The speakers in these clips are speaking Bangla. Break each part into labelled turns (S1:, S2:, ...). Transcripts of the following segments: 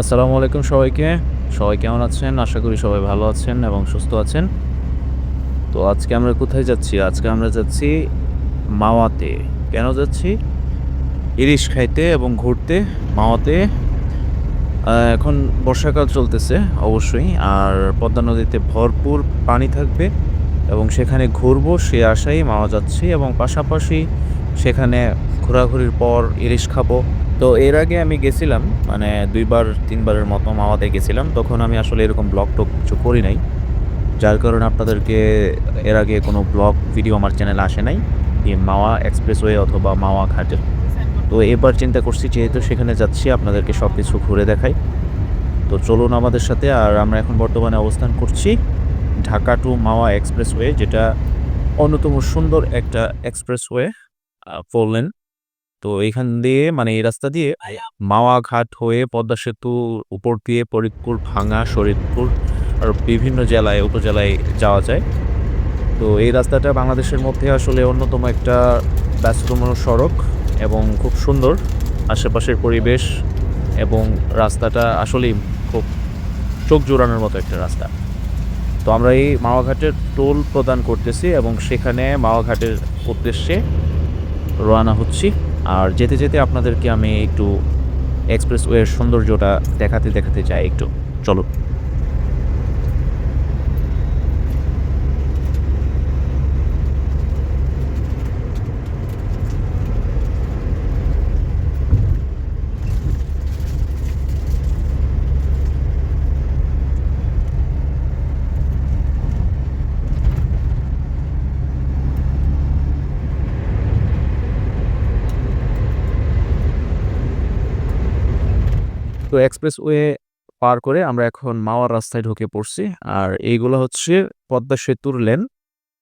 S1: আসসালামু আলাইকুম সবাইকে। সবাই কেমন আছেন? আশা করি সবাই ভালো আছেন এবং সুস্থ আছেন। তো আজকে আমরা কোথায় যাচ্ছি? আজকে আমরা যাচ্ছি মাওয়াতে। কেন যাচ্ছি? ইলিশ খাইতে এবং ঘুরতে মাওয়াতে। এখন বর্ষাকাল চলতেছে অবশ্যই। আর পদ্মা নদীতে ভরপুর পানি থাকবে এবং সেখানে ঘুরবো সে আশায় মাওয়া যাচ্ছি এবং পাশাপাশি সেখানে ঘোরাঘুরির পর ইলিশ খাবো। তো এর আগে আমি গেছিলাম মানে ২ বার ৩ বারের মতো মাওয়াতে গেছিলাম। তখন আমি আসলে এরকম ব্লগ-টগ কিছু করি নাই। যার কারণে আপনাদেরকে এর আগে কোনো ব্লগ ভিডিও আমার চ্যানেলে আসে নাই। মাওয়া এক্সপ্রেসওয়ে অথবা মাওয়া ঘাটের। তো এবার চিন্তা করছি যেহেতু সেখানে যাচ্ছি আপনাদেরকে সবকিছু ঘুরে দেখাই। তো চলুন আমাদের সাথে। আর আমরা এখন বর্তমানে অবস্থান করছি ঢাকা টু মাওয়া এক্সপ্রেসওয়ে, যেটা অন্যতম সুন্দর একটা এক্সপ্রেসওয়ে, 4 লেন। তো এইখান দিয়ে মানে এই রাস্তা দিয়ে মাওয়া ঘাট হয়ে পদ্মা সেতুর উপর দিয়ে ফরিদপুর, ভাঙ্গা, শরীয়তপুর আর বিভিন্ন জেলায়, উপজেলায় যাওয়া যায়। তো এই রাস্তাটা বাংলাদেশের মধ্যে আসলে অন্যতম একটা ব্যস্ততম সড়ক এবং খুব সুন্দর। আশেপাশের পরিবেশ এবং রাস্তাটা আসলেই খুব চোখ জুড়ানোর মতো একটা রাস্তা। তো আমরা এই মাওয়া ঘাটের টোল প্রদান করতেছি এবং সেখানে মাওয়া ঘাটের উদ্দেশ্যে রওনা হচ্ছি। আর যেতে, যেতে আপনাদেরকে আমি একটু এক্সপ্রেসওয়ের সৌন্দর্যটা দেখাতে চাই একটু। চলুন। তো এক্সপ্রেসওয়ে পার করে আমরা এখন মাওয়ার রাস্তায় ঢুকে পড়ছি। আর এইগুলো হচ্ছে পদ্মা সেতুর লেন,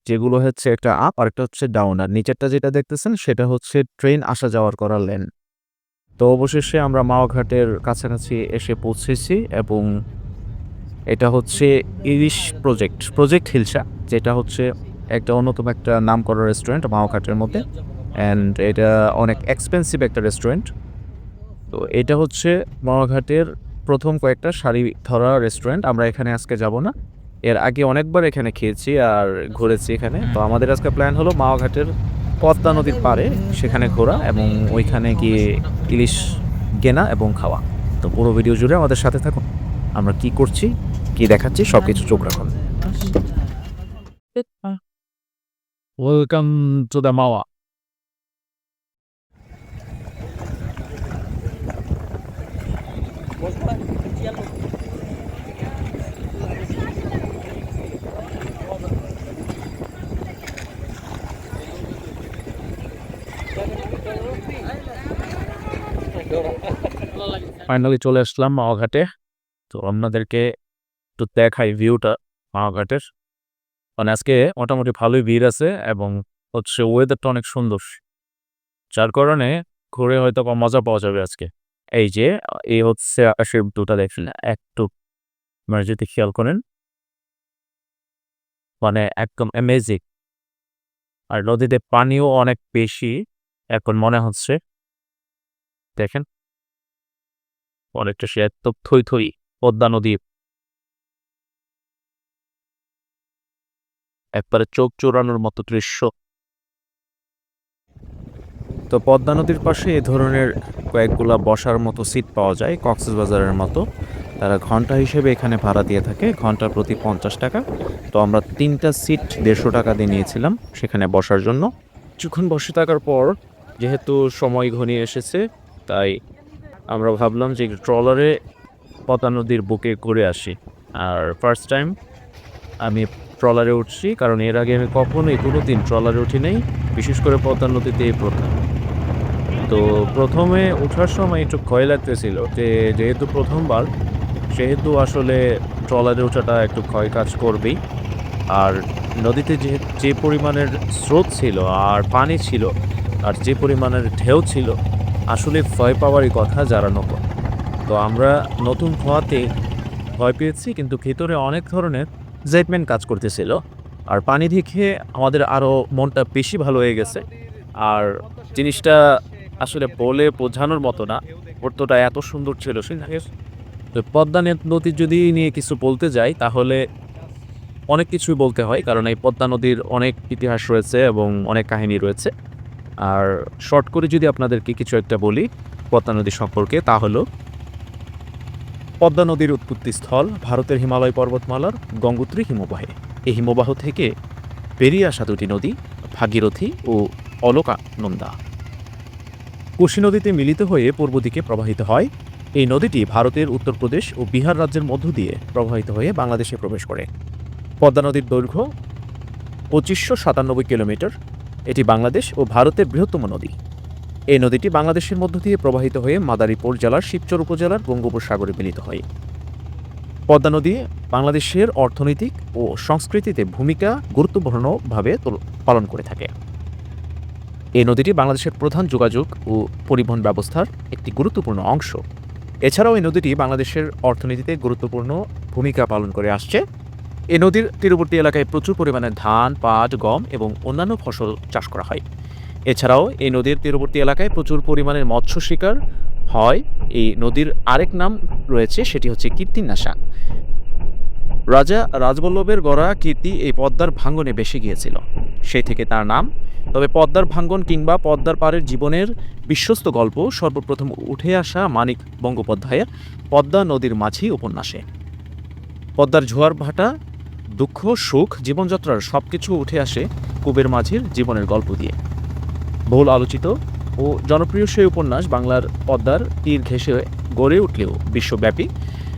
S1: যেগুলো হচ্ছে একটা আপ আরেকটা হচ্ছে ডাউন। আর নিচেরটা যেটা দেখতেছেন সেটা হচ্ছে ট্রেন আসা যাওয়ার করার লেন। তো অবশেষে আমরা মাওয়া ঘাটের কাছাকাছি এসে পৌঁছেছি এবং এটা হচ্ছে ইলিশ প্রজেক্ট হিলসা, যেটা হচ্ছে একটা অন্যতম একটা নামকরা রেস্টুরেন্ট মাওয়া ঘাটের মধ্যে। অ্যান্ড এটা অনেক এক্সপেন্সিভ একটা রেস্টুরেন্ট। তো এটা হচ্ছে মাওয়া ঘাটের ১ম কয়েকটা সারি ধরা রেস্টুরেন্ট। আমরা এখানে আজকে যাব না। এর আগে অনেকবার এখানে খেয়েছি আর ঘুরেছি এখানে। তো আমাদের আজকে প্ল্যান হলো মাওয়া ঘাটের পদ্মা নদীর পাড়ে সেখানে ঘোরা এবং ওইখানে গিয়ে ইলিশ কেনা এবং খাওয়া। তো পুরো ভিডিও জুড়ে আমাদের সাথে থাকুন। আমরা কি করছি, কি দেখাচ্ছি সবকিছু চোখ রাখুন। Welcome to the Mawa. Finally চলে আসলাম মাওয়া ঘাটে। তো আপনাদেরকে একটু দেখাই ভিউটা মাওয়া ঘাটের। মানে আজকে মোটামুটি ভালোই ভিড় আছে এবং হচ্ছে ওয়েদারটা অনেক সুন্দর। যার কারণে ঘুরে হয়তো বা মজা পাওয়া যাবে আজকে। এই যে এই হচ্ছে আকাশের ভিউটা দেখছেন, একটু আপনারা যদি খেয়াল করেন মানে একদম অ্যামেজিং। আর নদীতে পানিও অনেক বেশি এখন মনে হচ্ছে। দেখেন অনেকটা সে একদম থই, থই পদ্মা নদী, একবারে চোখ জুড়ানোর মতো দৃশ্য। তো পদ্মা নদীর পাশে এ ধরনের কয়েকগুলা বসার মতো সিট পাওয়া যায় কক্সবাজারের মতো। তারা ঘন্টা হিসেবে এখানে ভাড়া দিয়ে থাকে, ঘন্টা প্রতি ৫০ টাকা। তো আমরা ৩টা সিট ১৫০ টাকা দিয়ে নিয়েছিলাম সেখানে বসার জন্য। কিছুক্ষণ বসে থাকার পর যেহেতু সময় ঘনিয়ে এসেছে, তাই আমরা ভাবলাম যে ট্রলারে পদ্মা নদীর বুকে ঘুরে আসি। আর ফার্স্ট টাইম আমি ট্রলারে উঠছি, কারণ এর আগে আমি কখনোই কোনোদিন ট্রলারে উঠি নাই। বিশেষ করে পদ্মা নদীতে এই প্রথম। তো ১ম এ ওঠার সময় একটু ভয় লাগতেছিল যে যেহেতু ১ম বার, সেহেতু আসলে ট্রলারে ওঠাটা একটু ভয় কাজ করবেই। আর নদীতে যে পরিমাণের স্রোত ছিল আর পানি ছিল আর যে পরিমাণের ঢেউ ছিল, আসলে ভয় পাওয়ারই কথা যারা নতুন। তো আমরা নতুন হওয়াতে ভয় পেয়েছি, কিন্তু ভেতরে অনেক ধরনের এক্সাইটমেন্ট কাজ করতেছিল। আর পানি দেখে আমাদের আরো মনটা বেশি ভালো হয়ে গেছে। আর জিনিসটা আসলে বলে বোঝানোর মতো না। মুহূর্তটা এত সুন্দর ছিল সেখানে। তো পদ্মা নদী যদি নিয়ে কিছু বলতে যাই তাহলে অনেক কিছুই বলতে হয়, কারণ এই পদ্মা নদীর অনেক ইতিহাস রয়েছে এবং অনেক কাহিনী রয়েছে। আর শর্ট করে যদি আপনাদেরকে কিছু একটা বলি পদ্মা নদী সম্পর্কে, তা হলো পদ্মা নদীর উৎপত্তিস্থল ভারতের হিমালয় পর্বতমালার গঙ্গোত্রী হিমবাহে। এই হিমবাহ থেকে বেরিয়ে আসা দুটি নদী ভাগীরথী ও অলকানন্দা কোশি নদীতে মিলিত হয়ে পূর্ব দিকে প্রবাহিত হয়। এই নদীটি ভারতের উত্তরপ্রদেশ ও বিহার রাজ্যের মধ্য দিয়ে প্রবাহিত হয়ে বাংলাদেশে প্রবেশ করে। পদ্মা নদীর দৈর্ঘ্য ২৫৯৭ কিলোমিটার। এটি বাংলাদেশ ও ভারতের বৃহত্তম নদী। এই নদীটি বাংলাদেশের মধ্য দিয়ে প্রবাহিত হয়ে মাদারীপুর জেলার শিবচর উপজেলার বঙ্গোপসাগরে মিলিত হয়। পদ্মা নদী বাংলাদেশের অর্থনৈতিক ও সংস্কৃতিতে ভূমিকা গুরুত্বপূর্ণভাবে পালন করে থাকে। এই নদীটি বাংলাদেশের প্রধান যোগাযোগ ও পরিবহন ব্যবস্থার একটি গুরুত্বপূর্ণ অংশ। এছাড়াও এই নদীটি বাংলাদেশের অর্থনীতিতে গুরুত্বপূর্ণ ভূমিকা পালন করে আসছে। এই নদীর তীরবর্তী এলাকায় প্রচুর পরিমাণে ধান, পাট, গম এবং অন্যান্য ফসল চাষ করা হয়। এছাড়াও এই নদীর তীরবর্তী এলাকায় প্রচুর পরিমাণে মৎস্য শিকার হয়। এই নদীর আরেক নাম রয়েছে, সেটি হচ্ছে কীর্তিনাশা। রাজা রাজবল্লভের গড়া কীর্তি এই পদ্মার ভাঙ্গনে বেসে গিয়েছিল, সেই থেকে তার নাম। তবে পদ্মার ভাঙ্গন কিংবা পদ্মার পাড়ের জীবনের বিশ্বস্ত গল্প সর্বপ্রথম উঠে আসা মানিক বন্দ্যোপাধ্যায়ের পদ্মা নদীর মাঝি উপন্যাসে। পদ্মার জোয়ার ভাটা, দুঃখ, সুখ, জীবনযাত্রার সবকিছু উঠে আসে কুবের মাঝির জীবনের গল্প দিয়ে। বহুল আলোচিত ও জনপ্রিয় সেই উপন্যাস বাংলার পদ্মার তীর ঘেঁষে গড়ে উঠলেও বিশ্বব্যাপী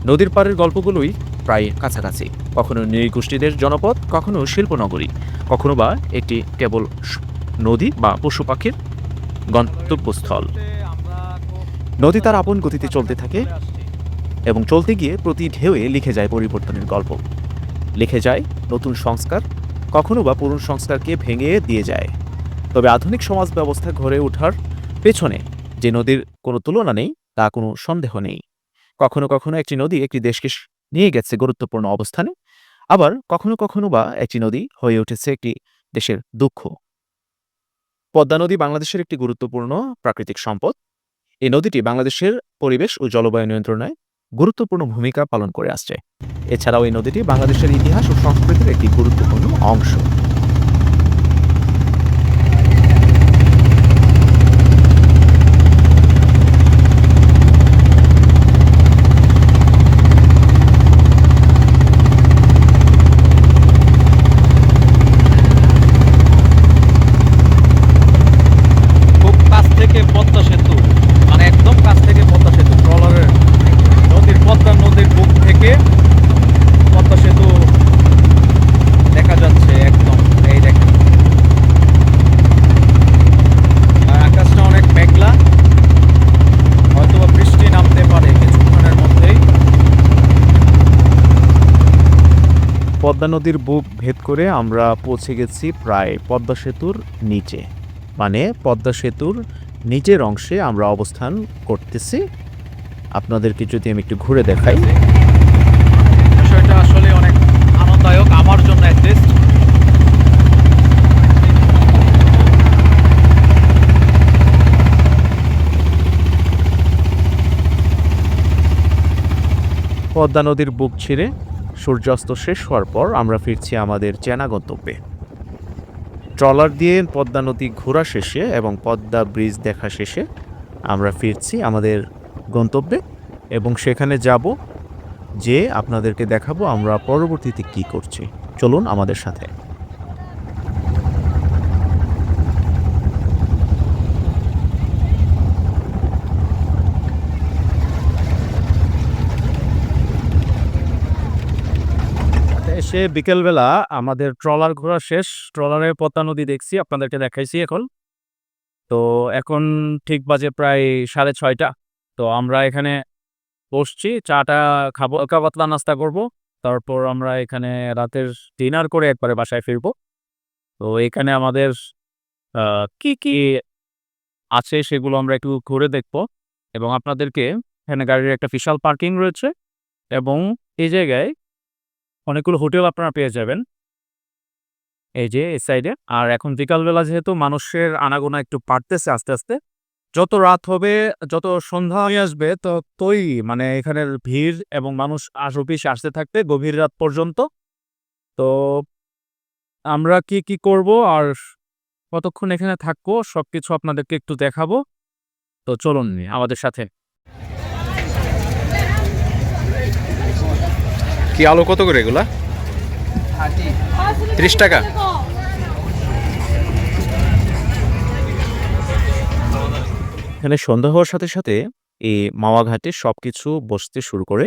S1: নদীর পাড়ের গল্পগুলোই প্রায় কাছাকাছি। কখনো নৃগোষ্ঠীদের জনপদ, কখনো শিল্পনগরী, কখনো বা একটি কেবল নদী বা পশু পাখির গন্তব্যস্থল। নদী তার আপন গতিতে চলতে থাকে এবং চলতে গিয়ে প্রতি ঢেউয়ে লিখে যায় পরিবর্তনের গল্প, লিখে যায় নতুন সংস্কার, কখনো বা পুরনো সংস্কারকে ভেঙে দিয়ে যায়। তবে আধুনিক সমাজ ব্যবস্থা গড়ে ওঠার পেছনে যে নদীর কোনো তুলনা নেই তা কোনো সন্দেহ নেই। কখনো কখনো একটি নদী একটি দেশকে নিয়ে গেছে গুরুত্বপূর্ণ অবস্থানে, আবার কখনো কখনো বা একটি নদী হয়ে উঠেছে একটি দেশের দুঃখ। পদ্মা নদী বাংলাদেশের একটি গুরুত্বপূর্ণ প্রাকৃতিক সম্পদ। এই নদীটি বাংলাদেশের পরিবেশ ও জলবায়ু নিয়ন্ত্রণে গুরুত্বপূর্ণ ভূমিকা পালন করে আসছে। এছাড়াও এই নদীটি বাংলাদেশের ইতিহাস ও সংস্কৃতির একটি গুরুত্বপূর্ণ অংশ। খুব কাছ থেকে পদ্মা সেতু, মানে একদম কাছ থেকে পদ্মা সেতু, ট্রলারের নদীর পদ্মা নদীর বুক থেকে পদ্মা সেতু দেখা যাচ্ছে একদম। এই দেখেন, আর আকাশটা অনেক মেঘলা, হয়তোবা বৃষ্টি নামতে পারে কিছুক্ষণের মধ্যেই। পদ্মা নদীর বুক ভেদ করে আমরা পৌঁছে গেছি প্রায় পদ্মা সেতুর নিচে, মানে পদ্মা সেতুর নিচের অংশে আমরা অবস্থান করতেছি। আপনাদেরকে যদি আমি একটু ঘুরে দেখাই, বিষয়টা আসলে অনেক আনন্দদায়ক আমার জন্য অ্যাটলিস্ট। পদ্মা নদীর বুক ছিঁড়ে সূর্যাস্ত শেষ হওয়ার পর আমরা ফিরছি আমাদের চেনা গন্তব্যে। ট্রলার দিয়ে পদ্মা নদী ঘোরা শেষে এবং পদ্মা ব্রিজ দেখা শেষে আমরা ফিরছি আমাদের গন্তব্যে এবং সেখানে যাব, যে আপনাদেরকে দেখাবো আমরা পরবর্তীতে কি করছি। চলুন আমাদের সাথে। এসে বিকেলবেলা আমাদের ট্রলার ঘোরা শেষ, ট্রলারে পদ্মা নদী দেখছি, আপনাদেরকে দেখাইছি এখন। তো এখন ঠিক বাজে প্রায় 6:30। তো আমরা এখানে বসছি, চাটা খাবো, হালকা পাতলা নাস্তা করব, তারপর আমরা এখানে রাতের ডিনার করে একবারে বাসায় ফিরবো। তো এখানে আমাদের কি কি আছে সেগুলো আমরা একটু ঘুরে দেখবো এবং আপনাদেরকে, এখানে গাড়ির একটা বিশাল পার্কিং রয়েছে এবং এই জায়গায় অনেকগুলো হোটেল আপনারা পেয়ে যাবেন, এই যে এই সাইডে। আর এখন বিকালবেলা যেহেতু মানুষের আনাগোনা একটু বাড়তেছে আস্তে আস্তে,
S2: যত রাত হবে, যত সন্ধ্যা হয়ে আসবে ততই মানে এখানের ভিড় এবং মানুষ আরো বেশি আসতে থাকবে গভীর রাত পর্যন্ত। তো আমরা কি করব আর কতক্ষণ এখানে থাকবো সবকিছু আপনাদেরকে একটু দেখাবো। তো চলুন আমাদের সাথে।
S3: কি আলু কত করে এগুলা? 30 টাকা।
S1: এখানে সন্ধ্যা হওয়ার সাথে সাথে এই মাওয়া ঘাটে সবকিছু বসতে শুরু করে।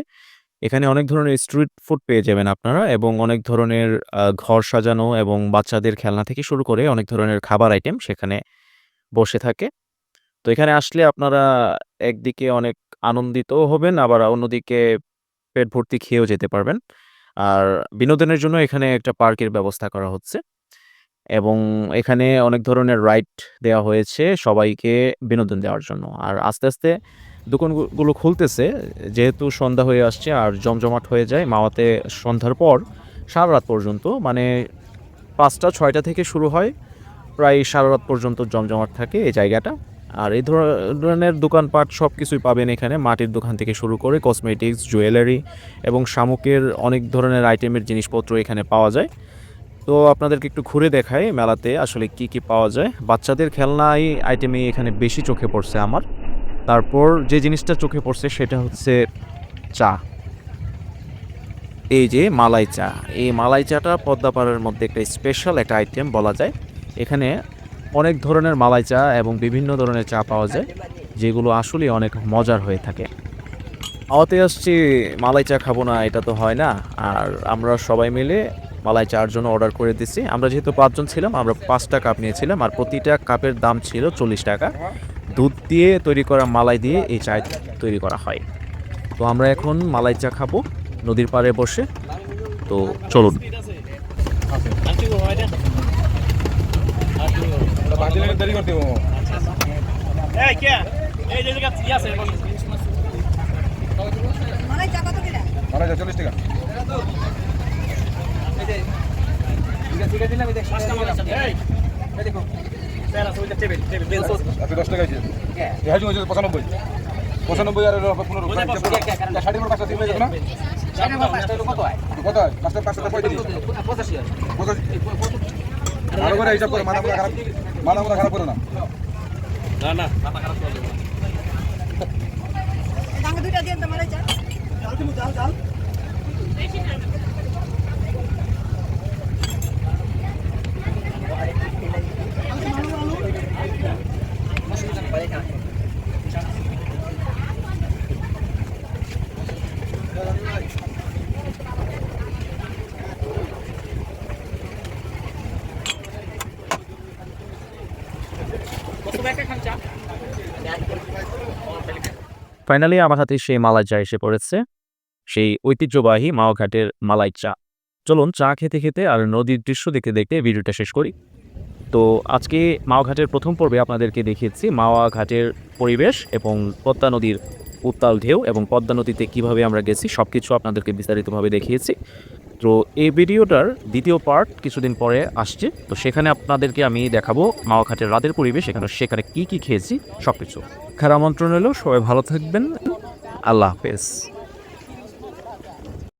S1: এখানে অনেক ধরনের স্ট্রিট ফুড পেয়ে যাবেন আপনারা এবং অনেক ধরনের ঘর সাজানো এবং বাচ্চাদের খেলনা থেকে শুরু করে অনেক ধরনের খাবার আইটেম সেখানে বসে থাকে। তো এখানে আসলে আপনারা একদিকে অনেক আনন্দিতও হবেন, আবার অন্যদিকে পেট ভর্তি খেয়েও যেতে পারবেন। আর বিনোদনের জন্য এখানে একটা পার্কের ব্যবস্থা করা হচ্ছে এবং এখানে অনেক ধরনের রাইড দেওয়া হয়েছে সবাইকে বিনোদন দেওয়ার জন্য। আর আস্তে, আস্তে দোকানগুলো খুলতেছে যেহেতু সন্ধ্যা হয়ে আসছে আর জমজমাট হয়ে যায় মাওয়াতে সন্ধ্যার পর সারারাত পর্যন্ত। মানে ৫টা-৬টা থেকে শুরু হয়, প্রায় সারারাত পর্যন্ত জমজমাট থাকে এই জায়গাটা। আর এই ধরনের দোকানপাট সবকিছুই পাবেন এখানে। মাটির দোকান থেকে শুরু করে কসমেটিক্স, জুয়েলারি এবং শামুকের অনেক ধরনের আইটেমের জিনিসপত্র এখানে পাওয়া যায়। তো আপনাদেরকে একটু ঘুরে দেখাই মেলাতে আসলে কি পাওয়া যায়। বাচ্চাদের খেলনাই আইটেমই এখানে বেশি চোখে পড়ছে আমার। তারপর যে জিনিসটা চোখে পড়ছে সেটা হচ্ছে চা। এই যে মালাই চা, এই মালাই চাটা পদ্মাপাড়ার মধ্যে একটা স্পেশাল একটা আইটেম বলা যায়। এখানে অনেক ধরনের মালাই চা এবং বিভিন্ন ধরনের চা পাওয়া যায় যেগুলো আসলেই অনেক মজার হয়ে থাকে। আওয়াতে আসছি মালাই চা খাবো না এটা তো হয় না। আর আমরা সবাই মিলে মালাই চার জন্য অর্ডার করে দিছি। আমরা যেহেতু ৫ জন ছিলাম আমরা ৫টা কাপ নিয়েছিলাম আর প্রতিটা কাপের দাম ছিল ৪০ টাকা। দুধ দিয়ে তৈরি করা মালাই দিয়ে এই চা তৈরি করা হয়। তো আমরা এখন মালাই চা খাবো নদীর পাড়ে বসে। তো চলুন।
S4: পঁচানব্বই আর 15 কত হয়? 5টা ভালো করে হিসাব করে মাথা খারাপ করো না। দুইটা দিয়ে তোমার জাল
S1: ফাইনালি আমার হাতে সেই মালাই চা এসে পড়েছে, সেই ঐতিহ্যবাহী মাওয়া ঘাটের মালাই চা। চলুন চা খেতে খেতে আর নদীর দৃশ্য দেখতে দেখতে ভিডিওটা শেষ করি। তো আজকে মাওয়া ঘাটের প্রথম পর্বে আপনাদেরকে দেখিয়েছি মাওয়া ঘাটের পরিবেশ এবং পদ্মা নদীর উত্তাল ঢেউ এবং পদ্মা নদীতে কীভাবে আমরা গেছি সব কিছু আপনাদেরকে বিস্তারিতভাবে দেখিয়েছি। তো এই ভিডিওটার দ্বিতীয় পার্ট কিছুদিন পরে আসছে। তো সেখানে আপনাদেরকে আমি দেখাবো মাওয়া ঘাটের রাতের পরিবেশ, সেখানে কি খেয়েছি সব কিছু। খারাপ আমন্ত্রণ হলো, সবাই ভালো থাকবেন। আল্লাহ হাফেজ।